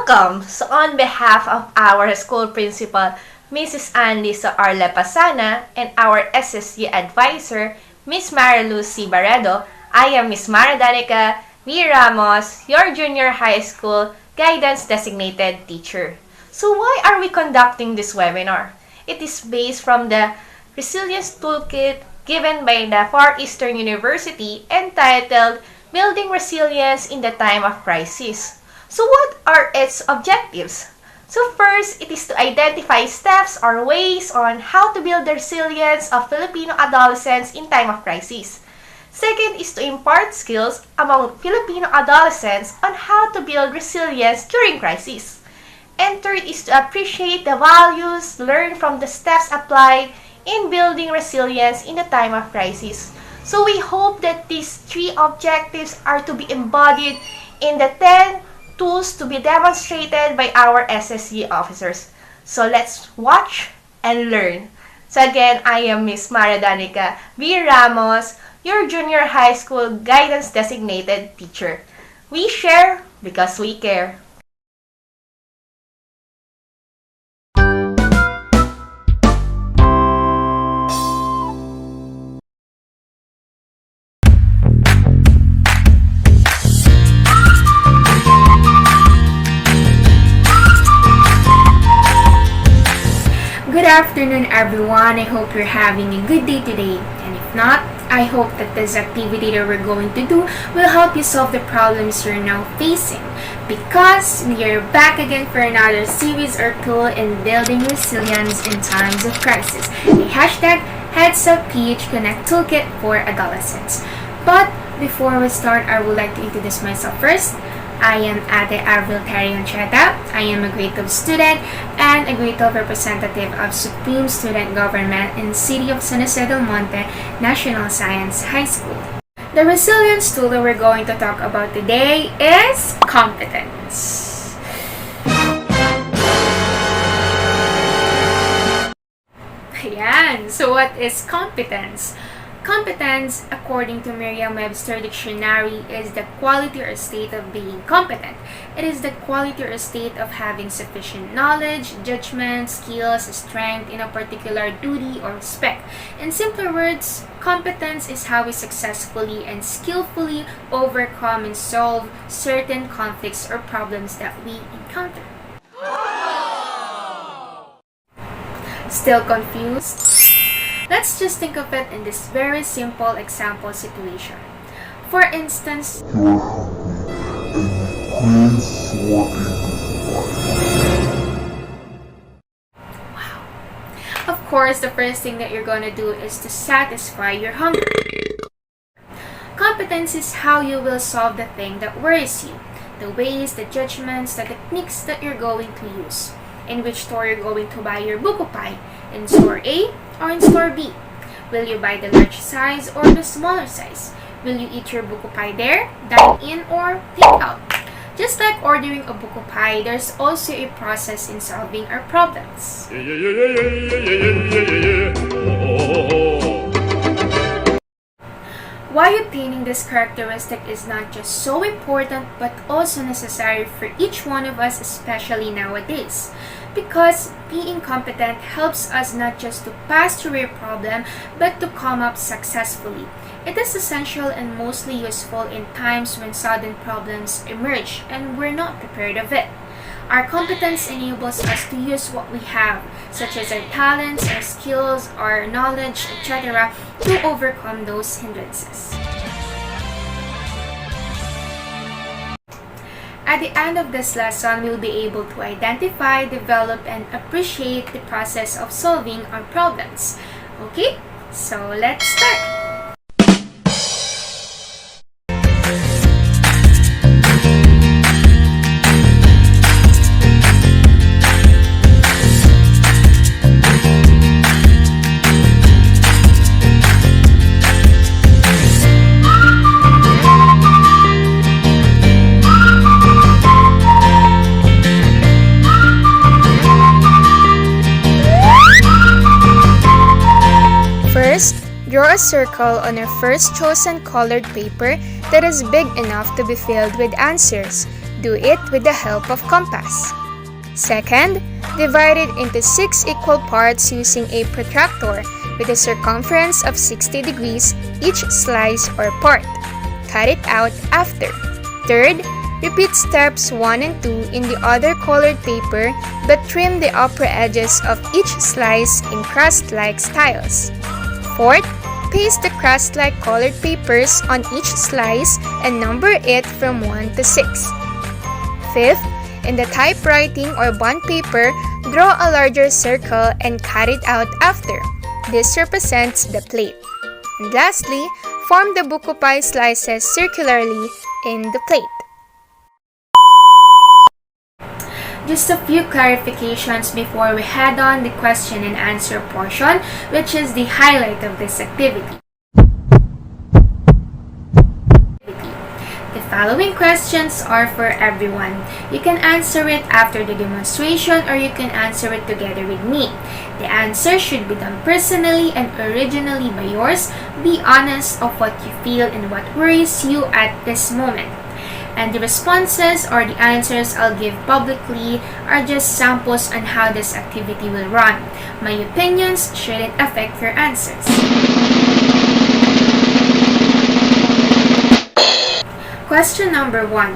Welcome! So on behalf of our school principal, Mrs. Andy Soarle Pasana, and our SSG advisor, Miss Marilu C. Barredo, I am Miss Mara Danica V. Ramos, your junior high school guidance designated teacher. So why are we conducting this webinar? It is based from the Resilience Toolkit given by the Far Eastern University entitled Building Resilience in the Time of Crisis. So what are its objectives? So first, it is to identify steps or ways on how to build the resilience of Filipino adolescents in time of crisis. Second is to impart skills among Filipino adolescents on how to build resilience during crisis. And third is to appreciate the values learned from the steps applied in building resilience in the time of crisis. So we hope that these three objectives are to be embodied in the 10 tools to be demonstrated by our SSG officers. So let's watch and learn. So again, I am Miss Mara Danica V. Ramos, your junior high school guidance designated teacher. We share because we care. Good afternoon, everyone. I hope you're having a good day today. And if not, I hope that this activity that we're going to do will help you solve the problems you're now facing. Because we are back again for another series or tool in building resilience in times of crisis. The hashtag HeadsUpPH Connect Toolkit for Adolescents. But before we start, I would like to introduce myself first. I am Avrille Teri Ancheta. I am a grade 12 student and a grade 12 representative of Supreme Student Government in City of San Jose del Monte National Science High School. The resilience tool that we're going to talk about today is competence. Ayan, so what is competence? Competence, according to Merriam-Webster Dictionary, is the quality or state of being competent. It is the quality or state of having sufficient knowledge, judgment, skills, strength in a particular duty or spec. In simpler words, competence is how we successfully and skillfully overcome and solve certain conflicts or problems that we encounter. Still confused? Let's just think of it in this very simple example situation. For instance, you're hungry and you crave for a wow. Of course, the first thing that you're going to do is to satisfy your hunger. Competence is how you will solve the thing that worries you, the ways, the judgments, the techniques that you're going to use. In which store you're going to buy your buko pie, in store A or in store B? Will you buy the large size or the smaller size? Will you eat your buko pie there, dine in, or take out? Just like ordering a buko pie, there's also a process in solving our problems. Why obtaining this characteristic is not just so important but also necessary for each one of us, especially nowadays. Because being competent helps us not just to pass through a problem but to come up successfully. It is essential and mostly useful in times when sudden problems emerge and we're not prepared of it. Our competence enables us to use what we have, such as our talents, our skills, our knowledge, etc., to overcome those hindrances. At the end of this lesson, we'll be able to identify, develop, and appreciate the process of solving our problems. Okay, so let's start. Draw a circle on your first chosen colored paper that is big enough to be filled with answers. Do it with the help of compass. Second, divide it into 6 equal parts using a protractor with a circumference of 60 degrees each slice or part. Cut it out after. Third, repeat steps 1 and 2 in the other colored paper but trim the upper edges of each slice in crust-like styles. Fourth, paste the crust-like colored papers on each slice and number it from 1 to 6. Fifth, in the typewriting or bond paper, draw a larger circle and cut it out after. This represents the plate. And lastly, form the buko pie slices circularly in the plate. Just a few clarifications before we head on the question and answer portion, which is the highlight of this activity. The following questions are for everyone. You can answer it after the demonstration or you can answer it together with me. The answer should be done personally and originally by yours. Be honest of what you feel and what worries you at this moment. And the responses or the answers I'll give publicly are just samples on how this activity will run. My opinions shouldn't affect your answers. Question number 1.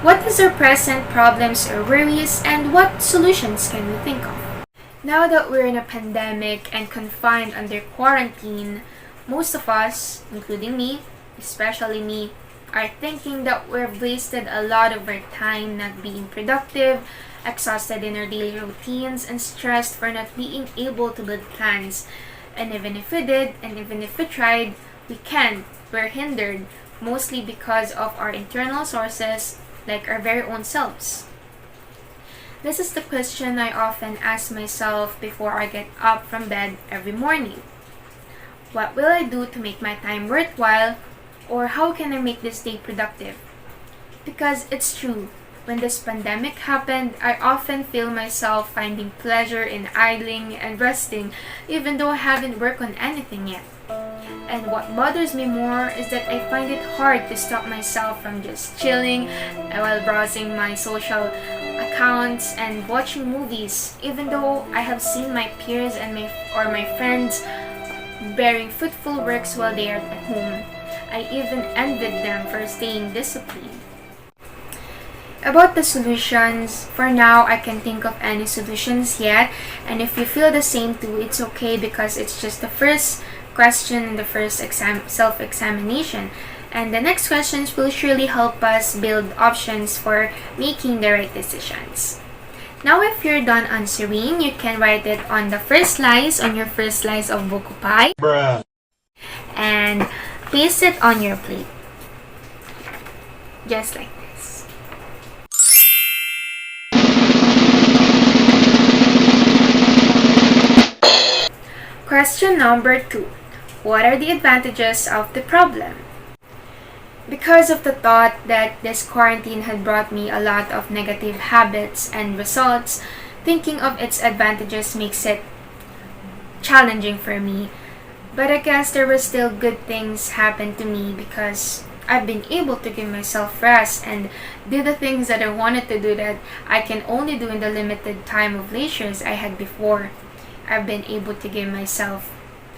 What is our present problems or worries and what solutions can we think of? Now that we're in a pandemic and confined under quarantine, most of us, including me, especially me, are thinking that we've wasted a lot of our time not being productive, exhausted in our daily routines, and stressed for not being able to build plans. And even if we did, and even if we tried, we can't. We're hindered, mostly because of our internal sources, like our very own selves. This is the question I often ask myself before I get up from bed every morning. What will I do to make my time worthwhile? Or how can I make this day productive? Because it's true, when this pandemic happened, I often feel myself finding pleasure in idling and resting, even though I haven't worked on anything yet. And what bothers me more is that I find it hard to stop myself from just chilling while browsing my social accounts and watching movies, even though I have seen my peers and my friends bearing fruitful works while they are at home. I even envied them for staying disciplined. About the solutions, for now I can't think of any solutions yet, and if you feel the same too, it's okay because it's just the first question in the first self-examination, and the next questions will surely help us build options for making the right decisions. Now if you're done answering, you can write it on the first slice, on your first slice of buko pie. Bruh. And place it on your plate. Just like this. Question number 2. What are the advantages of the problem? Because of the thought that this quarantine had brought me a lot of negative habits and results, thinking of its advantages makes it challenging for me. But I guess there were still good things happen to me because I've been able to give myself rest and do the things that I wanted to do that I can only do in the limited time of leisures I had before. I've been able to give myself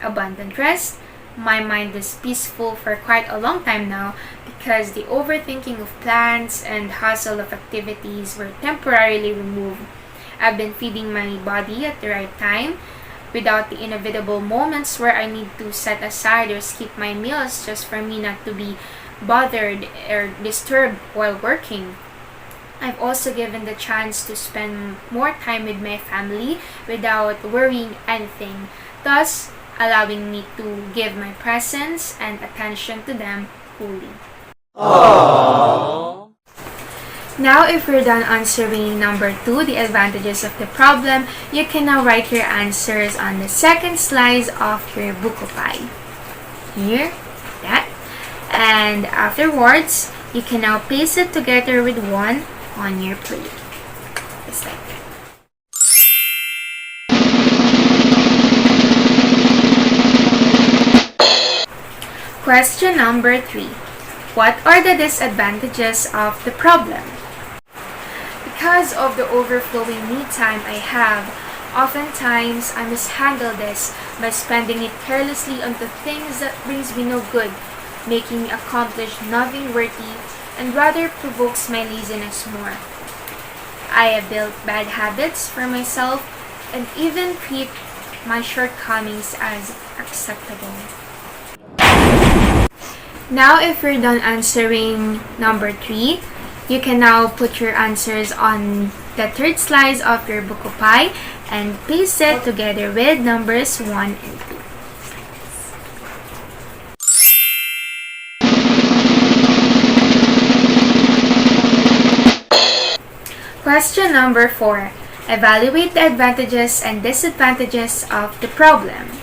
abundant rest. My mind is peaceful for quite a long time now because the overthinking of plans and hustle of activities were temporarily removed. I've been feeding my body at the right time, without the inevitable moments where I need to set aside or skip my meals just for me not to be bothered or disturbed while working. I've also given the chance to spend more time with my family without worrying anything, thus allowing me to give my presence and attention to them fully. Aww. Now, if we're done answering number 2, the advantages of the problem, you can now write your answers on the second slice of your buko pie. Here, that. And afterwards, you can now paste it together with one on your plate. Just like that. Question number 3. What are the disadvantages of the problem? because of the overflowing me time I have, oftentimes I mishandle this by spending it carelessly on the things that brings me no good, making me accomplish nothing worthy, and rather provokes my laziness more. I have built bad habits for myself and even treat my shortcomings as acceptable. Now, if you're done answering number 3, you can now put your answers on the third slide of your Bukupay and paste it together with numbers 1 and 2. Question number 4. Evaluate the advantages and disadvantages of the problem.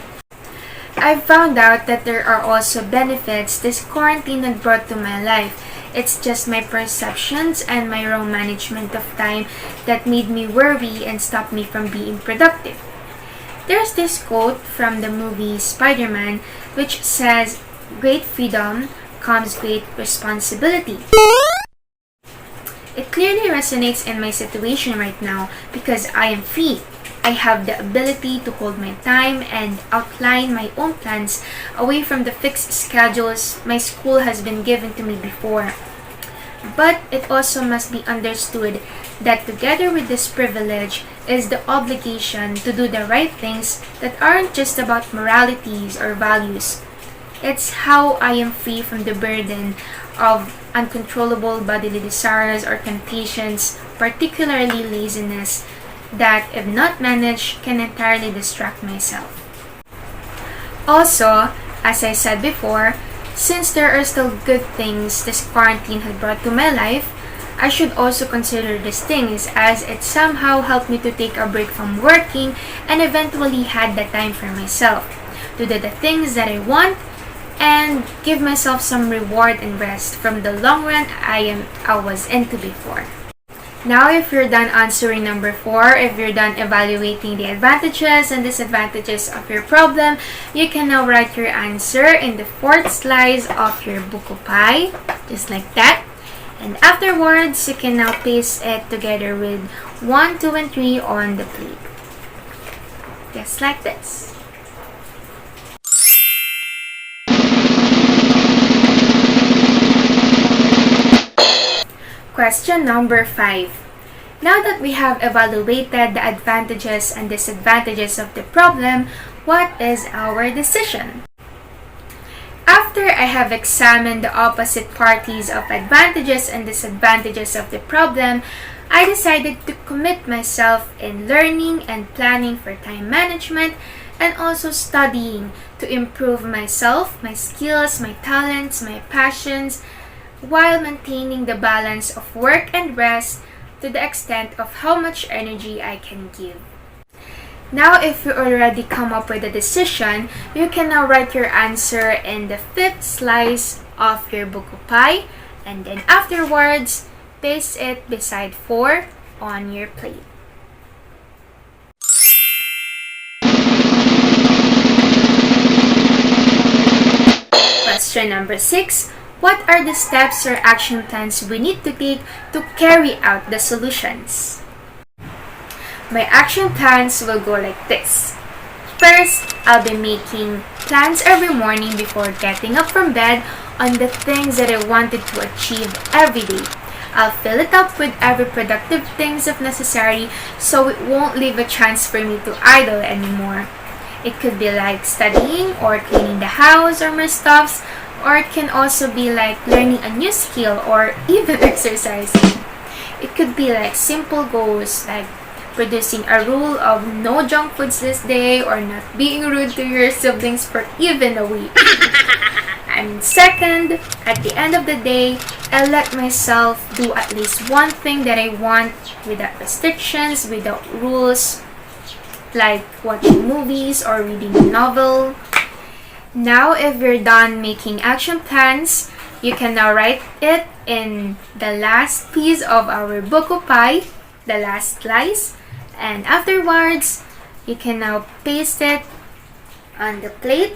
I've found out that there are also benefits this quarantine had brought to my life. It's just my perceptions and my wrong management of time that made me worry and stopped me from being productive. There's this quote from the movie Spider-Man which says, "Great freedom comes great responsibility." It clearly resonates in my situation right now because I am free. I have the ability to hold my time and outline my own plans away from the fixed schedules my school has been given to me before. But it also must be understood that together with this privilege is the obligation to do the right things that aren't just about moralities or values. It's how I am free from the burden of uncontrollable bodily desires or temptations, particularly laziness, that if not managed can entirely distract myself. Also, as I said before, since there are still good things this quarantine had brought to my life, I should also consider these things as it somehow helped me to take a break from working and eventually had the time for myself, to do the things that I want and give myself some reward and rest from the long run I was into before. Now, if you're done answering number 4, if you're done evaluating the advantages and disadvantages of your problem, you can now write your answer in the fourth slide of your Bukupay, just like that. And afterwards, you can now paste it together with 1, 2, and 3 on the plate. Just like this. Question number 5. Now that we have evaluated the advantages and disadvantages of the problem, what is our decision? After I have examined the opposite parties of advantages and disadvantages of the problem, I decided to commit myself in learning and planning for time management and also studying to improve myself, my skills, my talents, my passions, while maintaining the balance of work and rest to the extent of how much energy I can give. Now, if you already come up with a decision, you can now write your answer in the fifth slice of your Bukupay, and then afterwards, paste it beside 4 on your plate. Question number 6. What are the steps or action plans we need to take to carry out the solutions? My action plans will go like this. First, I'll be making plans every morning before getting up from bed on the things that I wanted to achieve every day. I'll fill it up with every productive things if necessary so it won't leave a chance for me to idle anymore. It could be like studying or cleaning the house or my stuffs, or it can also be like learning a new skill or even exercising. It could be like simple goals like producing a rule of no junk foods this day or not being rude to your siblings for even a week. And second, at the end of the day, I let myself do at least one thing that I want without restrictions, without rules, like watching movies or reading a novel. Now, if you're done making action plans, you can now write it in the last piece of our Bukupay, the last slice, and afterwards, you can now paste it on the plate,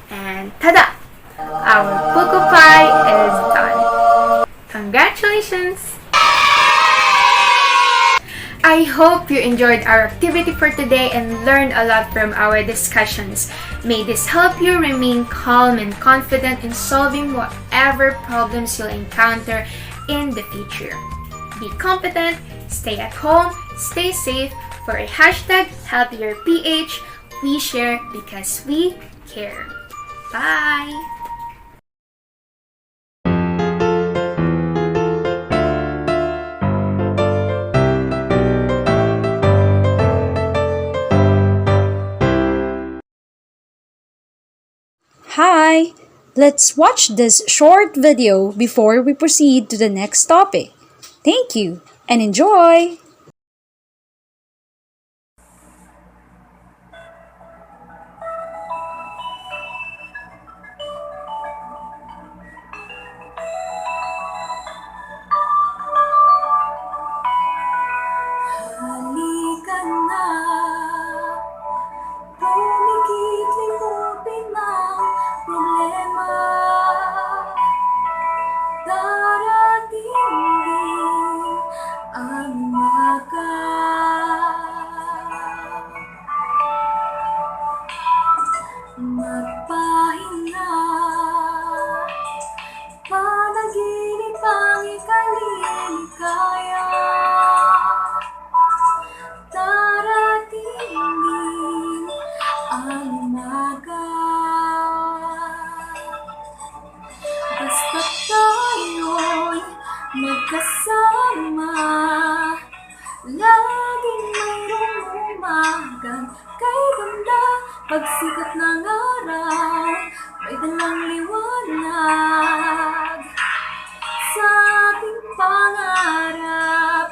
and tada! Our Bukupay is done. Congratulations! I hope you enjoyed our activity for today and learned a lot from our discussions. May this help you remain calm and confident in solving whatever problems you'll encounter in the future. Be competent, stay at home, stay safe. For a hashtag healthier PH, we share because we care. Bye! Hi! Let's watch this short video before we proceed to the next topic. Thank you and enjoy! Halika na, pumikit limutin ang problema. Darating din ang umaga. Magpahinga, panaginip ang ikaliligaya. Darating din ang umaga. Basta't tayo'y magkasama, laging mayroong umagang kay ganda. Pagsikat ng araw, may dalang liwanag sa ating pangarap.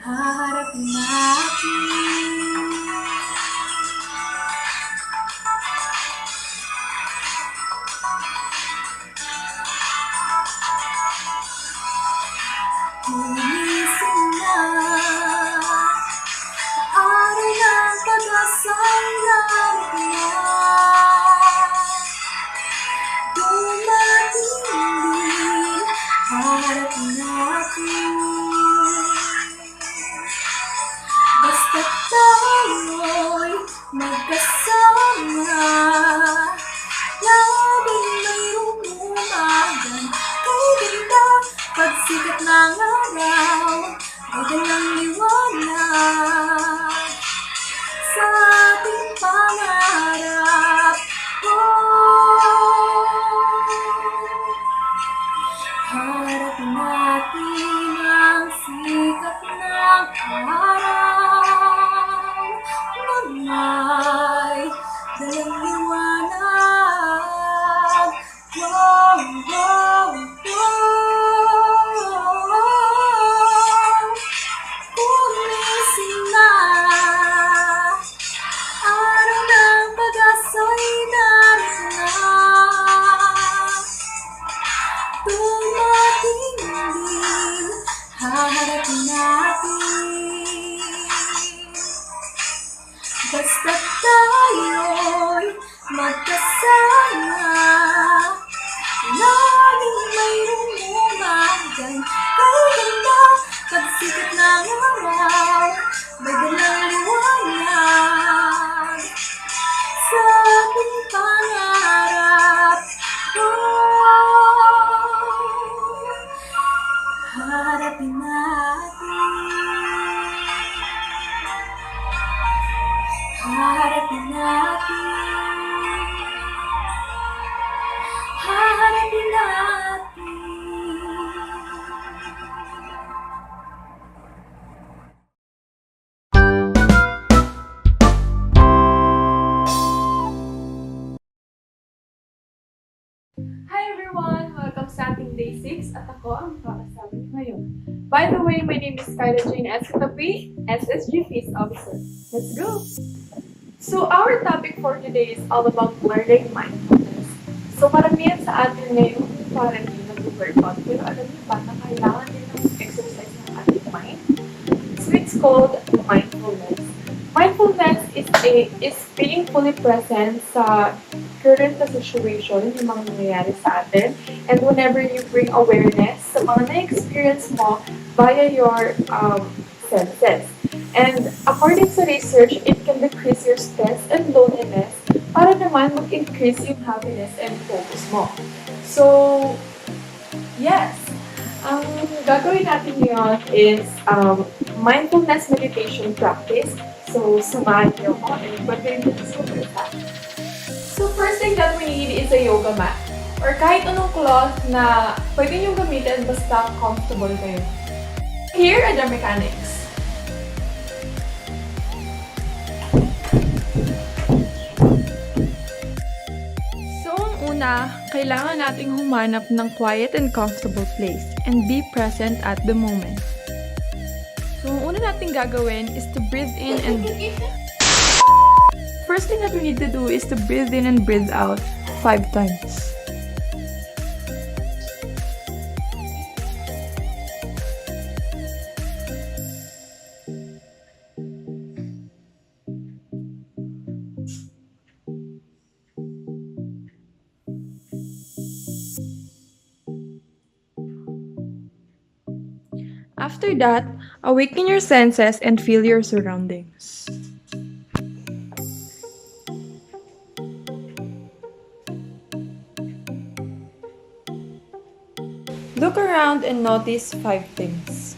Haharapin natin. Gumising na, araw ng pag-asa'y narito na. Dumating din, haharapin natin. Basta't tayo'y magkasama, laging mayroong umagang kay ganda. Pagsikat ng araw, may dalang liwanag sa ating pangarap. Harapin natin ang sikat ng araw na may dalang liwanag. Wow, wow, wow. Gumising na, araw ng pag-asa'y narito na. Dumating din, haharapin natin. Basta't tayo'y magkasama, laging mayroong umagang kay ganda. Pagsikat ng araw, may dalang liwanag sa ating pangarap. Harapin natin. Harapin natin. Harapin natin. Hi everyone! Welcome sa ating Day 6 at ako ang kakasabi ngayon. By the way, my name is Kyla as Catabui, SSG Peace Officer. Let's go! So our topic for today is all about learning mindfulness. So karamihan sa atin ngayon parang hindi nag-workout, pero alam niyo ba na kailangan din ng exercise ng ating mind? So it's called mindfulness. Mindfulness is being fully present sa current situation, yung mga nangyayari sa atin. And whenever you bring awareness sa mga na-experience mo via your senses. And according sa research, it can decrease your stress and loneliness para naman mag-increase yung happiness and focus mo. So, yes, ang gagawin natin ngayon is mindfulness meditation practice. So, samahan niyo ko and pwede rin discover that. So, first thing that we need is a yoga mat or kahit anong cloth na pwede nyo gamitin basta comfortable kayo. Here are the mechanics. So, ang una, kailangan nating humanap ng quiet and comfortable place and be present at the moment. So, ang una nating gagawin is to breathe in and... First thing that we need to do is to breathe in and breathe out 5 times. After that, awaken your senses and feel your surroundings. Look around and notice 5 things.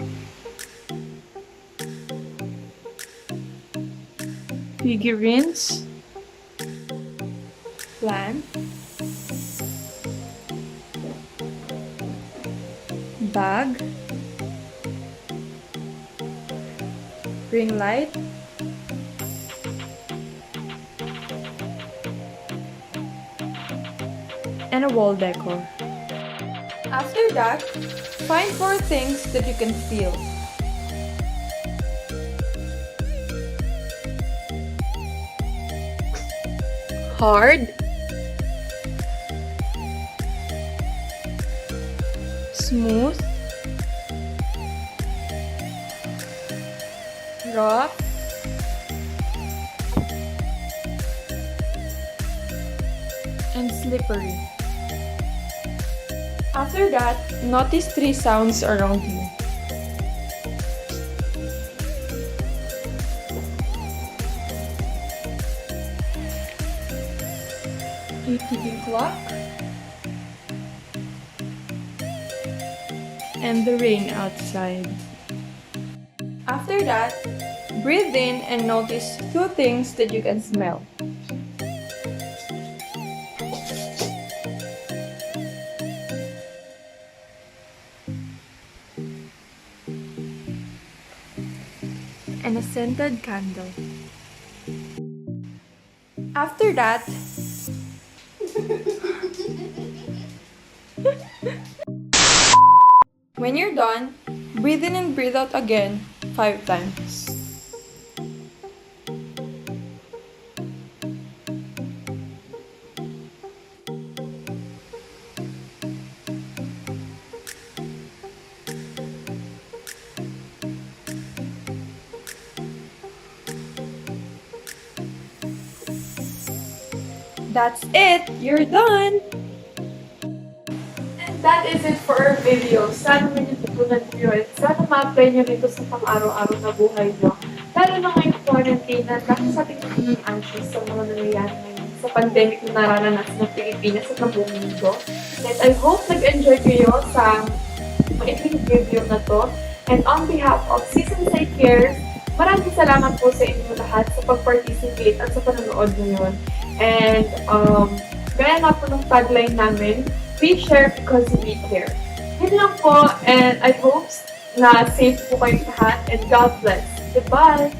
Figurines, plant, bag, ring light, and a wall decor. After that, find 4 things that you can feel. Hard, smooth, rough, and slippery. After that, notice 3 sounds around you. A ticking clock and the rain outside. After that, breathe in and notice 2 things that you can smell. And a scented candle. After that, when you're done, breathe in and breathe out again 5 times. That's it! You're done! And that is it for our video. Sana may natutunan nyo at sana ma-apply nyo nito sa pang-araw-araw na buhay nyo. Lalo na ngayong quarantine na dahil sa ating naging anxious sa mga nangyayari ngayon sa pandemic na nararanasan ng Pilipinas at ng buong mundo. And I hope nag-enjoy kayo sa maikling video na to. And on behalf of CSanSci Cares, maraming salamat po sa inyo lahat sa pag-participate at sa panonood ngayon. And gaya nga po ng tagline namin, we share because we care. Yun lang po, and I hope na safe po kayo lahat, and God bless. Goodbye!